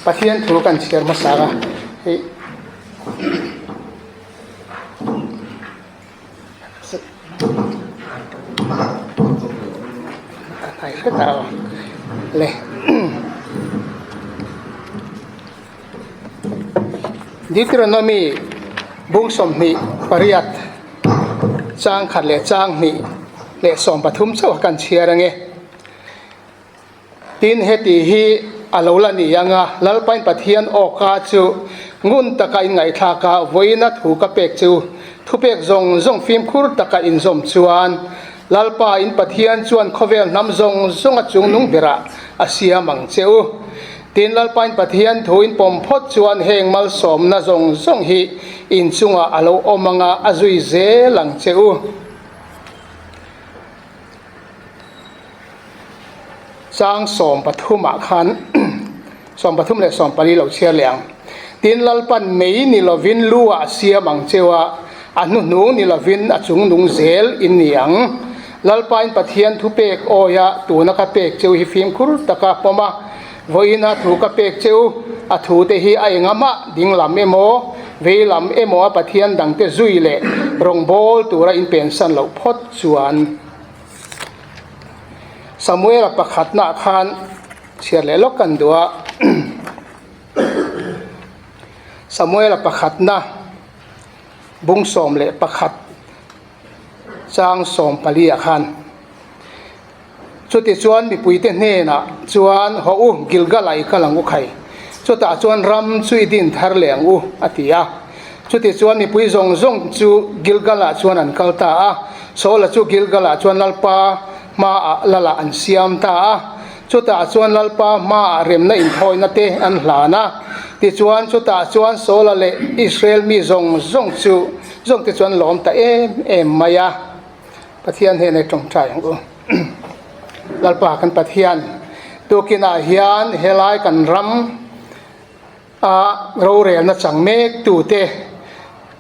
pathian thu kan chiar masara he ai cái tao le Deuteronomy bung som ni pariat chang khat le chang ni le som pathum chaw kan chiarange tin heti hi alola ni yanga lalpain pathian oka chu ngun taka in ngai tha ka voina thu ka pek chu thupek zong zong phim khur taka in zom chuan lalpa in pathian chuan khovel nam zong zong a chung nung bera asia mang cheu tin lalpa in pathian thu in pom phot chuan heng mal som na zong zong hi in chunga alo omanga azui ze lang cheu sang som pathuma khan som pathum le som pali lo chia liang tin lalpan mei ni lovin luwa sia mang chewa anu nu ni lovin achung nung zel in niang lalpain pathian thu pek oya tu na ka pek cheu hi fim khur taka poma voina thu ka pek cheu a thu te hi ai ngama ding lam emo ve lam emo pathian dang te zui le rong bol tura in pensan lo phot chuan Samuel pakhat na khan chiar le lokan dua Samuel pakhat na bung som le pakhat chang som pali khan chuti chuan mi puite hne na chuan ho u Gilgalai kalang u khai chuta chuan ram chui din thar leng u atia chuti chuan mi pui zong zong chu Gilgala chuan an kalta a sola chu Gilgala chuan lalpa ma lala an siam ta chuta chuan lalpa ma rem na in thoi na te an hlana ti chuan chuta chuan sola le Israel mi zong zong chu zong ti chuan lom ta em maya pathian he ne tong trai ang lalpa kan pathian to kina hian helai kan ram a ro re na chang mek tu te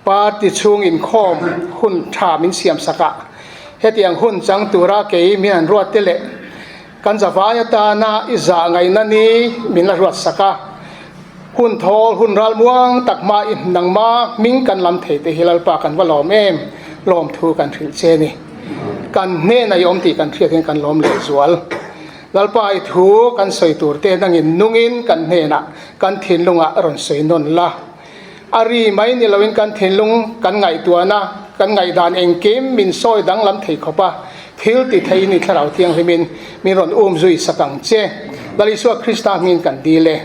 pa ti chung in khom hun tha min siam saka hetiang hun chang tura ke min an ruat tele kan zawaya ta na iza ngai na ni min la ruat saka hun thol hun ral muang takma in nangma ming kan lam thei te hilal pa kan walom em lom thu kan thil che ni kan ne na yom ti kan thia kan lom le zual lalpa I thu kan soi tur te nangin nungin kan ne na kan thin lunga ron soi non la ari mai ni lawin kan thin lung kan ngai tuana kan ngai dan eng kim min soi dang lam thei khopa thil ti thei ni tharau tiang himin min ron zui sakang che dali so krista min kan dile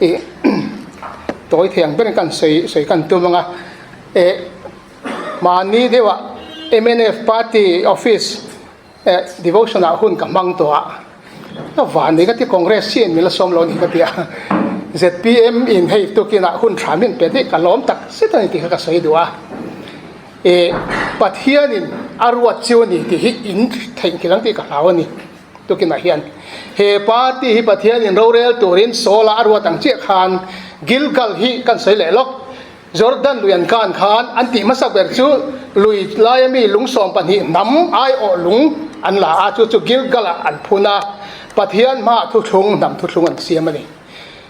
e toy thiang ben kan sei kan tu manga e mani dewa MNF party office devotional hun ka mang to a na van ni ka ti congress sin mi la som lo ni ka tia ZPM in hei to kina hun thamin pe de kalom tak setani ti ka sei duwa e pathian in arwa chiwani ti hi in theng kilang ti ka lawani to kina hian he party hi pathian in rorel turin sola arwa tang che khan Gilgal hi kan sei le lok Jordan luyan kan khan anti masak ber chu lui layami lungsom pani nam ai o lung an la a chu Gilgal an phuna pathian ma thu thung nam thu thung an siamani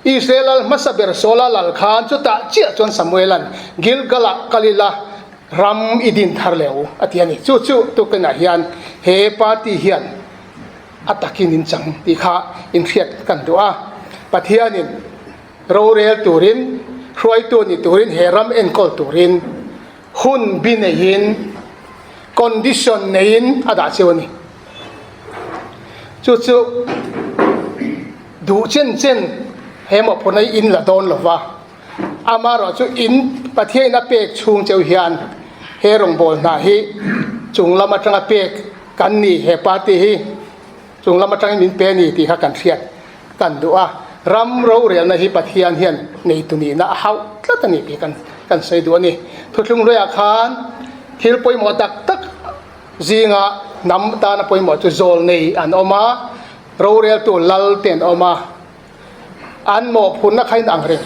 Israel masaber sola lal khan chuta chia chon Samuelan Gilgala kalila ram idin tharleu atiani chu tu kana hian he party hian atakin in chang ti kha in khiat kan dua pathianin rorel turin hroi tu ni turin heram en kol turin hun binein condition nein ada chewani chu du chen hemo phonai in la don lova amaro chu in pathian na pek chung cheu hian he rong bol na hi chung lama tanga pek kan ni he party hi chung lama tanga min pe ni ti ha kan thiat kan du'a ram ro re na hi pathian hian nei tu ni na hau tlatani pi kan sei du ani thutlung roya khan thil poi mo tak zinga nam ta na poi mo chu zol nei an oma ro re tu lal ten oma an mo phun na khain ang reng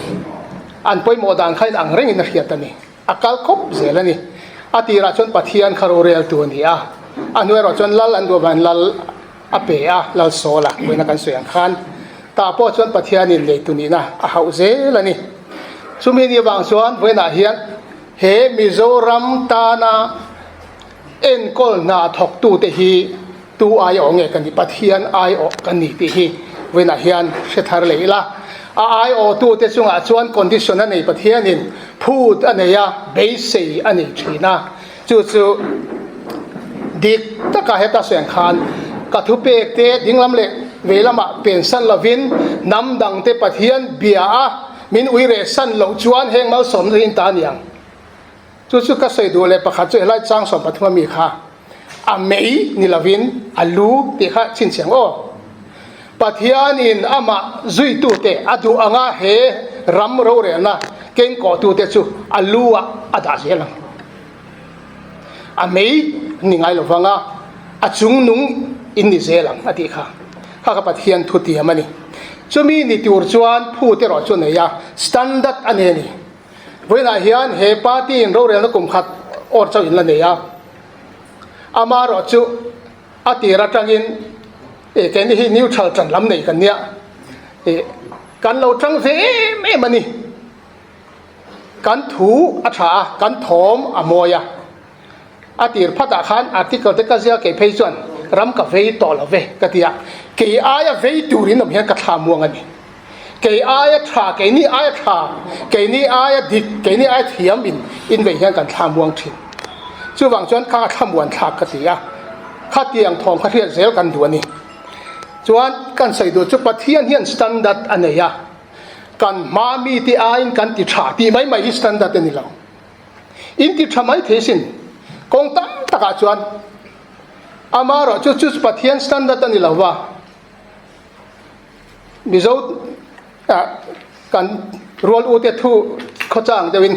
an poi mo dan khain ang reng in khiatani akal khop zelani atira chon pathian kharo rel tu ni a anwero chon lal an do ban lal ape a lal sola koina kan soyang khan ตาพ่อชวนปะเทียนินเลยตุนีนะเอาเซละนี่สุมีนี่บางส่วนเวลาเฮียนเฮมิโซรัมตานาเอ็นกอลนาทอกตูเตฮีตูอายออกเงกันนี่ปะเทียนอายออกกันนี่เตฮีเวลาเฮียนเสถารเลยละอายออกตูเตซุงอาชวนคอนดิชันนั้นในปะเทียนินพูดอันนี้ยาเบสอันนี้ชีนะจู่ๆดิกตะกาเฮตาเสียงคานกะทุเปกเตดิ้งลำเล็กเวลามาเป็นสันลวินน้ำดังเตปะเทียนเบียมินอุยเรสันเหลาจวนแห่งมาสมรินตาเนียงจู่ๆก็ใส่ดูเลยประคัตจะไล่จ้างสมบัติมามีค่ะอเมยนิลวินอลูติค่ะชินเสียงโอปะเทียนินอามาจุยตูเตอดูอ่างเฮรัมโรเรนะเก่งก่อตูเตจูอลูอะอดาเจลังอเมยนี่ไงลูกฟังจุงนุงอินดิเซลังอดีค่ะข้ากับปะเทียนทุติยมันนี่จะมีนิติวจวนผู้ที่รอจนเนี่ยสแตนดาร์ดอันนี้นี่เวลาเฮียนเฮปาตีนเราเรียนแล้วกุมขัดอดเจ้าอินละเนี่ยอามารอจูอติระจังอินแกนี่ฮินิวทรัลจันลำเนี่ยกันเนี่ยกันเราจังเสไม่มันนี่กันถูอัฐากันถมอโมยอติรพัตตาขันอาร์ติเคิลเด็กก็จะเก็บให้ส่วนรำกับเวต่อละเวกติยาเกี่ยอายเวตูรินนมเห็นกระทำมวงอันนี้เกี่ยอายทราเกี่ยนี่อายทราเกี่ยนี่อายดิกเกี่ยนี่อายเทียมอินเวเห็นกันทำมวงทิ้งจู่บางส่วนข้าทำมวงทากติยาข้าเตียงทองข้าเทียนเซลกันดูนี่ส่วนกันใส่ดูจุดปะเทียนเฮียนสแตนดาร์ดอันนี้กันมามีที่อายกันติดชาที่ไม่สแตนดาร์ดนี่เราอินติดทำไมเทสินกงตั้งตะกาจวนอามาร์จุดปะเทียนสแตนดาร์ดนี่เราว่ามิโซกันรัวอุเตทูเขาจ้างจะวิน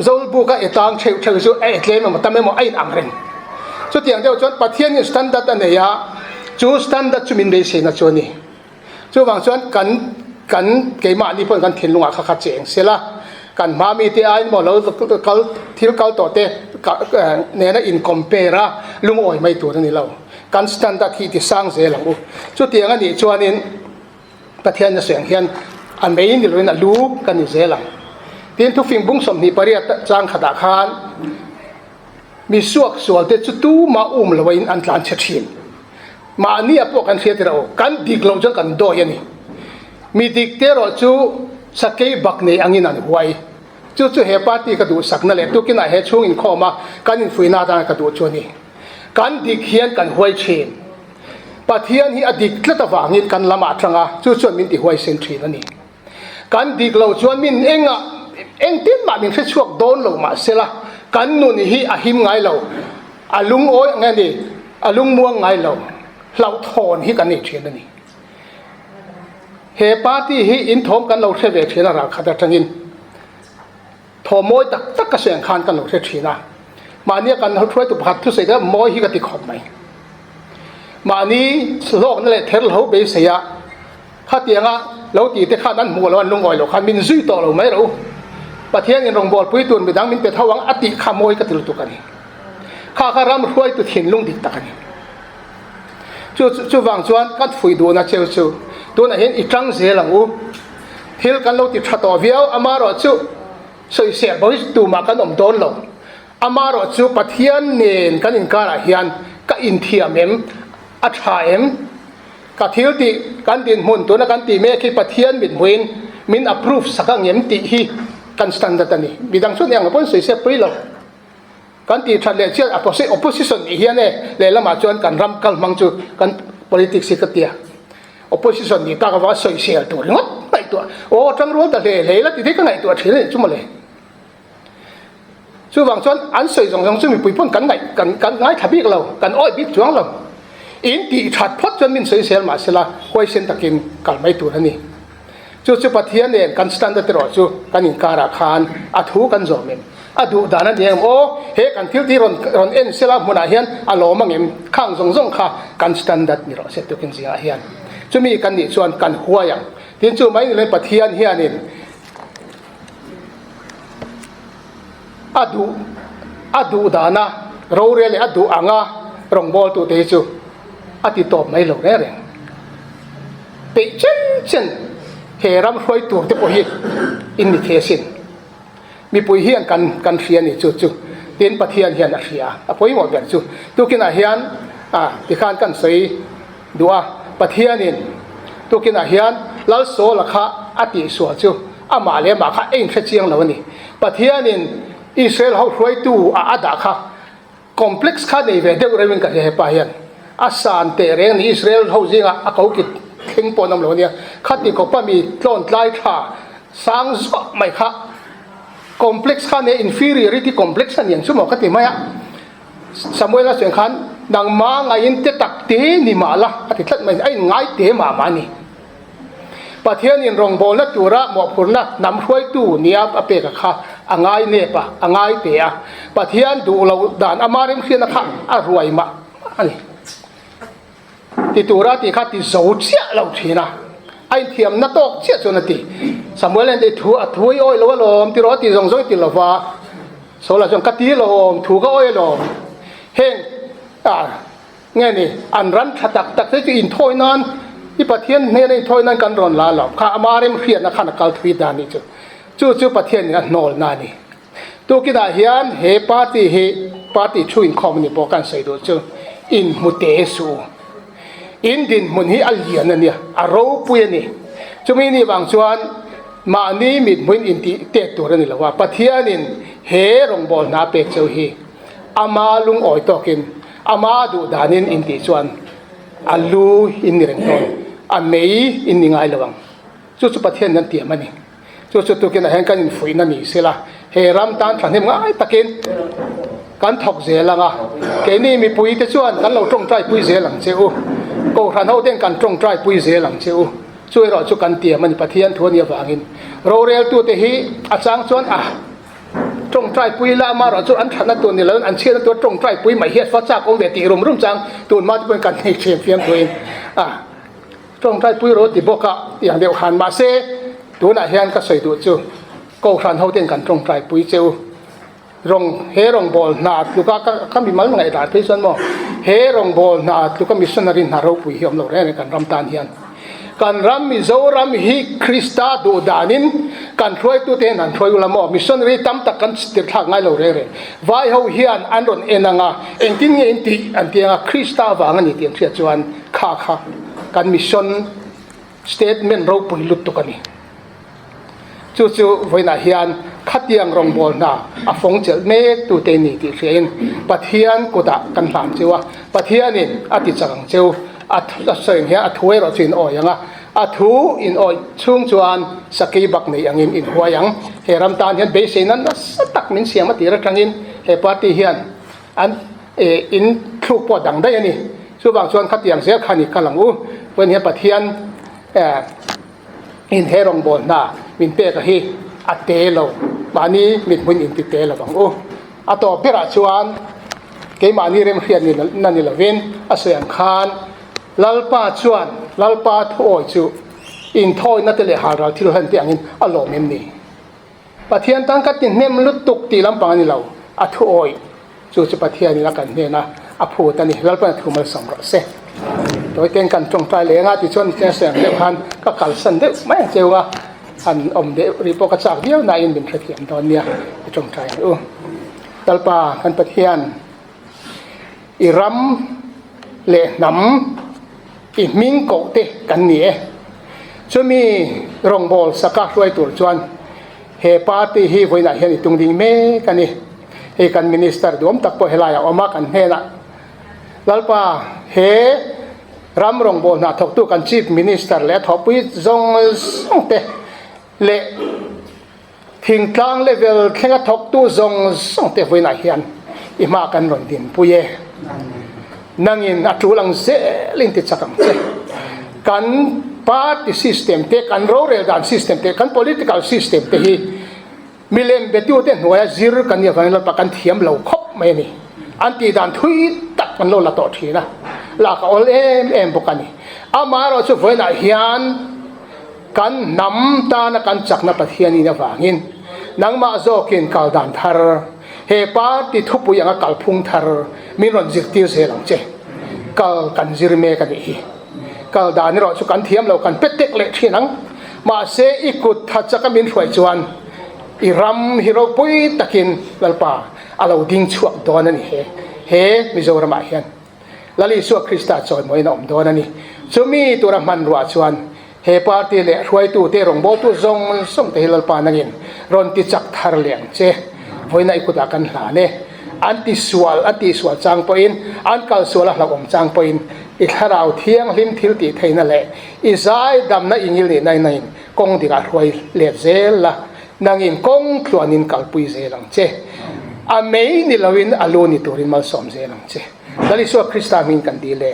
โซลบุกเอตังเชื่อจู่เทเลมันทำให้มันไอ้อังเรนจุดอย่างเดียวจวนปะเทียนสแตนดาร์ดอันนี้จู่สแตนดาร์ดจุมินเบสนะจวนนี่จู่บางส่วนกันเกี่ยมานี่เพื่อนกันเทียนลุงอาข้าเจงเสียละกันมามีที่ไอ้หมดแล้วเขาที่เขาต่อเตะเนี่ยนะอินคอมเพร่าลุงอ้อยไม่ตัวนี่เรากันสแตนดาร์ดที่สร้างเสียหลังอุจุดอย่างนี้ชวนนี้ปะเทียนจะเสียงเฮียนอันไม่ยินดีเลยนะลูกกันนี่เสียหลังที่ทุกฟิงบุ้งสมนิปริยจ้างขดาคานมีสวกส่วนเตจุตูมาละวินอันตรานเชียนมาอันนี้พวกกันเสียที่เรากันดิกเราจะกันโดยนี่มีดิกเตอร์จูสเกย์บักในอังอินันไว้จู่ๆเฮปาตีกระดูสักนั่นแหละตุกินอะไรช่วงอินคอมากันอินฟุยนาตานกระดูชวนี่กันดิกเฮียนกันห้วยเชนปะเทียนฮีอดิกละตะวางินกันละมาทรังจู่ๆมินติห้วยเซนทรีนั่นนี่กันดิกเราชวนมินเองตินมามินเฟชวกโดนเรามาเสละกันนู่นฮีอหิมไงเราอาลุงโอ้ยไงนี่อาลุงม่วงไงเราทอนฮีกันนี่เชนนั่นนี่เฮปาตีฮีอินทอมกันเราเสวกเชนราคาตะจังอินทอมอยตักกระเสียงคานกันเราเสียนะมาเนี่ยกันเขาช่วยตุบหัดทุกสิ่งก็มอยฮีกันติดขอบไหมมานี้โลกนั่นแหละเทลเขาเบสเสียข้าเตียงเราตีแต่ข้านั้นหัวเราลุงอ่อยเราข้ามินซุยต่อเราไม่รู้ประเทศนี้รองบอลพุ้ยตุนไปดังมินเป็นทวังอติขโมยกันติดตุกันนี่ข้ารำรวยตุเทียนลุงดิตกันนี่จู่วางชวนกันฟุยดูนะเจ้าตัวนั้นเห็นอีจังเสียหลังอูเฮลกันเราติดชัดต่อเวียวอามารอจู่สวยเสียบริสุทธิ์มากันอมโดนเราอามารอจู่ประเทศนี้กันอินการะเฮียนก็อินเทียมเอ็มอัฐาเอ็มก็เที่ยวตีกันดินมุนตัวนักการตีเมฆที่ประเทศมินอัพรูฟสักเงี้ยมตีฮีกันสแตนดาร์ดนี่บิดังส่วนอย่างพ้นสวยเสียไปแล้วกันตีทันเลเชียอโอปอซิชันเฮียเนี่ยเลยละมาจวนกันรำกัลมังจูกัน politics สิกตีโอปอซิชันนี่ตากว่าสวยเสียตัวงดไปตัวโอ้จังรู้แต่เลยละที่ที่กันไหนตัวเฉลี่ยจุ่มเลยช่วงบางส่วนอันสวยสองช่วงมีปุ่ยพ่นกันไหนกันง่ายทับบีกเรากันอ้อยบิ๊กจ้วงเราอินตีชัดพอดจนมินสวยเสียมาเสละห้วยเส้นตะกินกันไม่ตัวนี่จู่ประเทศเนี่ยกันสแตนดาร์ดรอจู่กันอินการะคานอัฐูกันจอมอดูดานันเองโอ้เฮกันที่รอนเอ็นเสละมุนาเฮียนอารมณ์มังเอ็มข้างซงค่ะกันสแตนดาร์ดนี่รอเสร็จตัวกินเสียเฮียนจู่มีกันนี่ส่วนกันหัวอย่างที่จู่ไม่เลยประเทศเฮียนี่อดูดานะเราเรียนอดูอ่างรองบอลตัวเตจูอติตบไม่หลงแน่เลย เปเจนเฮรัมรวยตัวเตปหิอินนิเทสินมีปุยเฮียนกันเรียนนี่จู่ๆเตียนปะเทียนเฮียนเรียปุยหมดแบบจู่ตัวกินอาเฮียนที่ข้านกันใส่ดูปะเทียนินตัวกินอาเฮียนแล้วโซละคะอติสวจู่มาเลยมาค่ะเองเชียงแล้วนี่ปะเทียนินอิสราเอลเขารวยตัวอาดาค่ะคอมเพล็กซ์ค่ะในเวเดอร์เรวินกันเฮปาเฮียนอาสานเตเรงอิสราเอลเขาจริงเขาคิดเข่งปนน้ำเหลวเนี่ยขัดที่เขาป้ามีโคลนไล่ท่าสร้างสวไม่ค่ะคอมเพล็กซ์ค่ะใน inferiority complex อย่างชั่วโมงขัดที่ไม่อะสมัยละเสียงขันดังมาไงยินเตตักเตนี่มาละขัดที่ทัดไม่ไอ้ไงเตมานี่ประเทศนี้รองบอลนักจุระหมอกผลนะนำช่วยตู้เนียบอเปกค่ะง่ายเนปะง่ายเตะประเทศดูเราด่านอามาริมเขียนนะคะรวยมาอันนี้ที่ตัวรัฐที่ข้าที่สูญเสียเราทีนะไอเทียมนักตกเสียจนทีสมัยนั้นที่ถูอ้อยเราลมที่รถที่ส่งที่เราว่าโซลาจงกัดที่ลมถูก็อ้อยลมเฮงไงนี่อันรันตักที่อินทอยนั้นที่ประเทศเนี่ยในทอยนั้นกันร้อนลาหลอกข้าอามาริมเขียนนะข้านักการทวีดานี่จู่ประเทศนี้นอลนานี่ตัวกิดาเฮียนเฮปาร์ตี้ช่วยคอมนี่บอกกันใส่ดูจู่อินมุเตสูอินดินมุนฮีอัลเลียนเนี่ยอารมณ์ปุยนี่จุมีนี่บางส่วนมานี่มิดมุนอินติเตตัวนี่แหละว่าประเทศนี้เฮรงบอลนาเป็กเจ้าฮีอามาลุงอ้อยตอกินอามาดูดานินอินติส่วนอัลลูอินนี่เรงตอนอาเมย์อินนี่ไงละวังจู่ประเทศนั้นเตี่ยมันนี่จู่ตัวกินอะไรกันอินฟุยนั่นนี่เสียละเฮรัมตันฝันเห็นว่าไอ้ตะกินกันถกเสียละงะแกนี่มีปุยแต่ส่วนกันเราตรงใจปุยเสียหลังเจ้าก็ขันเขาเต้นกันตรงใจปุยเสียหลังเจ้าช่วยเราช่วยกันเตี่ยมันประเทศทั่วเนียฟังอินเราเรียลตัวเตหีอาจารย์ส่วนตรงใจปุยละมาเราช่วยอันขันตัวนี้แล้วอันเชื่อตัวตรงใจปุยไม่เหี้ยฟัดจากองเวทีรุ่มจังตัวมาจะเป็นการให้เชียร์เฟียมตัวเองตรงใจปุยรถติบกะอย่างเดียวขันมาเซ่ตัวน่ะเฮียนก็ใส่ตัวจู่ก็ขันเขาเต้นกันตรงใจปุยเจ้ารงเฮรงบอลนาลูกก็มีมันไงแต่ที่ส่วนมองเฮรงบอลนาลูกก็มีส่วนนั้นนารูปุยเฮียมเราเรื่องกันรำตานเฮียนกันรำมิโซรำฮิคริสตาดูดานินกันช่วยตัวเองนั่นช่วยอุลามะมิส่วนรีตั้มตะกันสติทางไงเราเรื่องวายเขาเฮียนอันรอนเอ็นงาเอ็นทิ้งเอ็นตีอันเตียงคริสตาวางนี่เตียงเสียจวนข้ากันมิส่วนสเตทเมนต์เราปุยลุตตุกันนี่จู่ๆวันนั้นเฮียนขัดยังรองบอลนะฟงเจลเมกตัวเตนี่ที่เรียนปะเทียนกูตะกันหลานเจ้าปะเทียนี่ติจังเจ้าเสียงเฮียถวยเราจินอ้อยยังถูอินอ้อยช่วงจวนสกีบักนี่ยังอินหัวยังเฮรัมตานเฮียนเบสินั้นสตักมินเสียงมาตีระคังอินเฮปาร์ตี้เฮียนอันอินทุกปอดังได้ยังนี่ส่วนบางส่วนขัดยังเสียขันอีกขันหลังวันนี้ปะเทียนอินเฮรองบอลนะมินเปกะฮีอัตเตโลมานี้มิดมุนอินติเตโลบังอัตโตเปราชวนเกมานี้เริ่มเขียนนี่นั่นนี่ละเวนอาเซียนคานลัลปาชวนลัลปาทอยจูอินทอยนัตเลหาเราที่เราเห็นที่อังอินอโลเมมนี่ปะเทียนตั้งกัดตินเนมลุตุกตีลำปางนี่เราอัทอยจูจะปะเทียนนี่ละกันเนี่ยนะอภูตันนี่ลัลปาถูกมาสำรวจเสโดยเต็งกันจงใจเลยงาที่ชนเสียงเด็กพันก็ขัลสันเด็กไม่เจ้าว่าอันอมเดรีโปกจากเดียวนายอินเป็นเขียนตอนเนี้ยจงใจตัลปากันปะเทียนอิรัมเลนำอิมิงโกเตกันเนี่ยจะมีรองบอลสกัดด้วยตัวจวนเฮปาร์ตี้ฮีไว้ไหนเห็นตรงดิ่งเมกันนี่เฮกันมินิสเตอร์ดวมตักพอเฮลายออกมากันเฮนะตัลปาเฮรัมรองบอลน่ะทบตัวกันชีฟมินิสเตอร์และทบวิจงส่งเตเลทิ้งกลางเลเวลแค่ทบตัวจงส่งเตไว้ไหนเห็นอิมากันรอนดินปุยนั่งอินอัตรุลังเซลินติดสักกันกันพาร์ตี้ซิสเต็มเตกันโรเรลดันซิสเต็มเตกัน political system เตฮีมิเลมเบติวเตนหัวจิรกันเนี่ยฟังเราประกันเทียมเราครบไม่นี่อันที่ดันทุยตัดมันโลละต่อทีนะลากเอาเอ็มบุกันนี่อามาเราจะฟังนะเฮียนกันนำตานะกันจักนะปะเทียนี่นะฟังอินนังมาโซกินกัลดันทาร์เฮปาร์ตี้ทุบยังกัลพุงทาร์มีรอนจิตติวเซลังเจกัลกันจิรเมกันนี่ กัลดานี่เราสุกันเทียมเรากันเป็ดเต็กเละที่นังมาเสอีกุดทัดจะกันมินช่วยจวนอิรัมฮิโรปุยตะกินลลปาอาเราดิ้งช่วงตัวนั่นนี่เฮมิโซรามาเฮียนลลิสัวคริสต์จอยมวยน้อมตัวนั่นนี่สุมีตัวรมันรัวชวนเฮปาร์ตี้เละช่วยตัวเตรงโบตุซงส่งเตลลปานังอินรอนติจักทาร์เลียงเจหอยในกุดากันหลาเนอันติสวลจางปอินอันกัลสวลหลักอมจางปอินอิทาราวเทียงลิมทิลติไทยนั่นแหละอิซายดำน่าอิงิลในในกงดิกาหวยเลียเซลละนางอินกงขลวนินกัลปุยเซลังเจอเมย์นิลวินอโลนิตูรินมาสอมเซลังเจแล้วลิสัวคริสต์มินกันดีเลย